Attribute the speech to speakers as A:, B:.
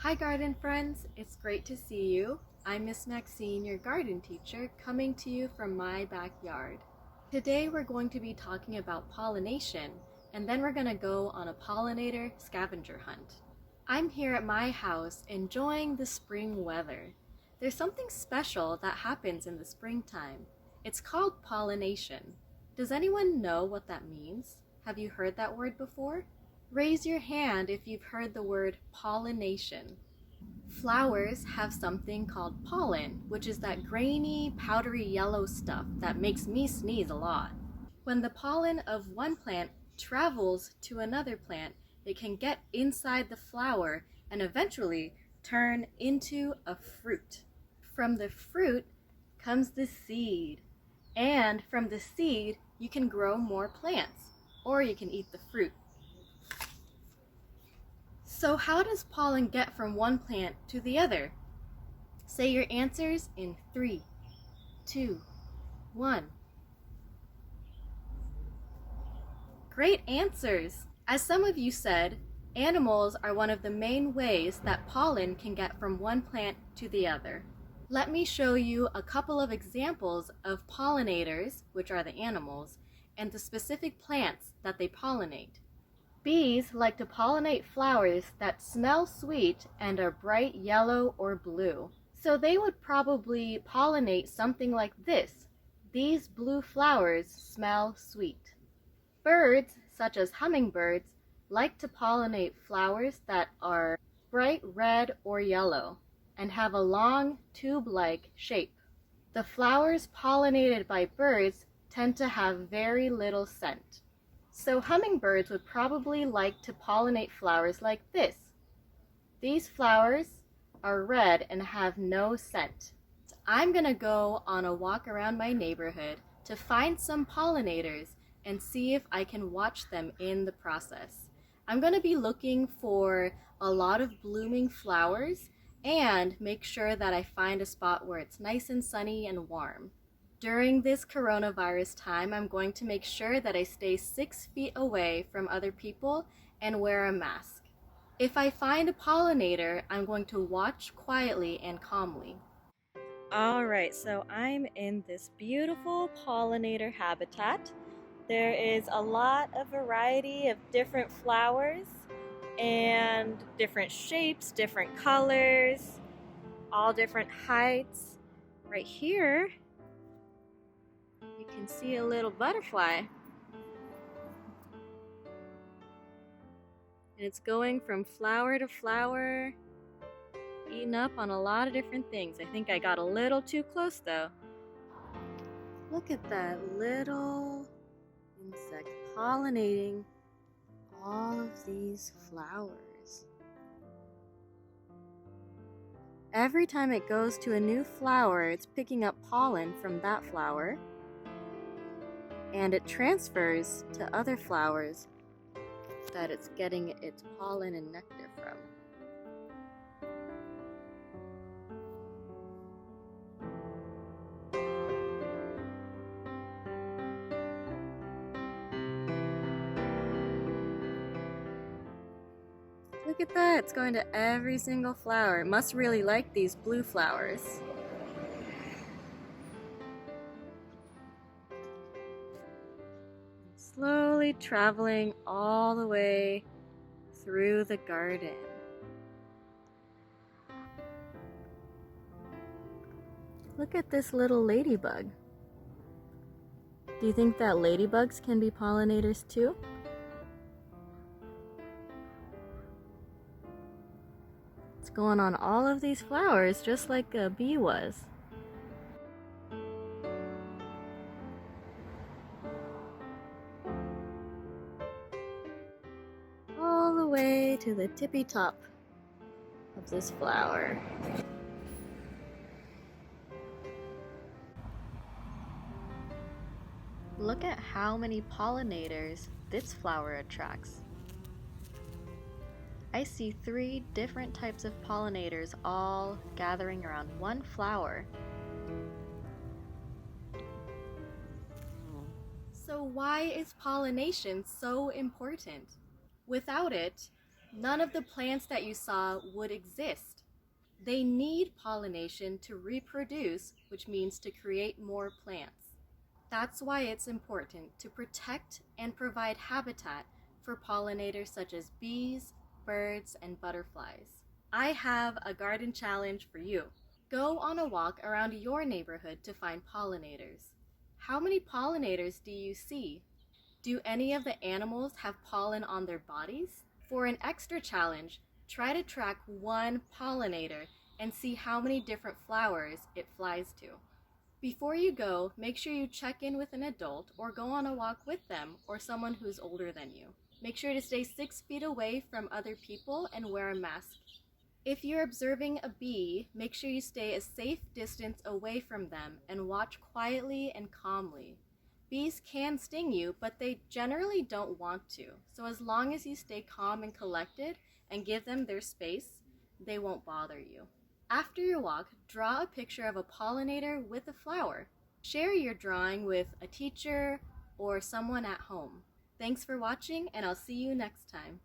A: Hi garden friends, it's great to see you. I'm Miss Maxine, your garden teacher, coming to you from my backyard. Today we're going to be talking about pollination, and then we're going to go on a pollinator scavenger hunt. I'm here at my house enjoying the spring weather. There's something special that happens in the springtime. It's called pollination. Does anyone know what that means? Have you heard that word before? Raise your hand if you've heard the word pollination. Flowers have something called pollen, which is that grainy, powdery yellow stuff that makes me sneeze a lot. When the pollen of one plant travels to another plant, it can get inside the flower and eventually turn into a fruit. From the fruit comes the seed, and from the seed you can grow more plants, or you can eat the fruit. So how does pollen get from one plant to the other? Say your answers in 3, 2, 1. Great answers! As some of you said, animals are one of the main ways that pollen can get from one plant to the other. Let me show you a couple of examples of pollinators, which are the animals, and the specific plants that they pollinate. Bees like to pollinate flowers that smell sweet and are bright yellow or blue. So they would probably pollinate something like this. These blue flowers smell sweet. Birds, such as hummingbirds, like to pollinate flowers that are bright red or yellow and have a long tube-like shape. The flowers pollinated by birds tend to have very little scent. So hummingbirds would probably like to pollinate flowers like this. These flowers are red and have no scent. I'm gonna go on a walk around my neighborhood to find some pollinators and see if I can watch them in the process. I'm gonna be looking for a lot of blooming flowers and make sure that I find a spot where it's nice and sunny and warm. During this coronavirus time, I'm going to make sure that I stay 6 feet away from other people and wear a mask. If I find a pollinator, I'm going to watch quietly and calmly. Alright, so I'm in this beautiful pollinator habitat. There is a lot of variety of different flowers and different shapes, different colors, all different heights. Right here, you can see a little butterfly. And it's going from flower to flower, eating up on a lot of different things. I think I got a little too close though. Look at that little insect pollinating all of these flowers. Every time it goes to a new flower, it's picking up pollen from that flower, and it transfers to other flowers that it's getting its pollen and nectar from. Look at that, it's going to every single flower. It must really like these blue flowers. Slowly traveling all the way through the garden. Look at this little ladybug. Do you think that ladybugs can be pollinators too? It's going on all of these flowers just like a bee was. All the way to the tippy top of this flower. Look at how many pollinators this flower attracts. I see 3 different types of pollinators all gathering around one flower. So why is pollination so important? Without it, none of the plants that you saw would exist. They need pollination to reproduce, which means to create more plants. That's why it's important to protect and provide habitat for pollinators such as bees, birds, and butterflies. I have a garden challenge for you. Go on a walk around your neighborhood to find pollinators. How many pollinators do you see? Do any of the animals have pollen on their bodies? For an extra challenge, try to track one pollinator and see how many different flowers it flies to. Before you go, make sure you check in with an adult or go on a walk with them or someone who's older than you. Make sure to stay 6 feet away from other people and wear a mask. If you're observing a bee, make sure you stay a safe distance away from them and watch quietly and calmly. Bees can sting you, but they generally don't want to. So as long as you stay calm and collected and give them their space, they won't bother you. After your walk, draw a picture of a pollinator with a flower. Share your drawing with a teacher or someone at home. Thanks for watching, and I'll see you next time.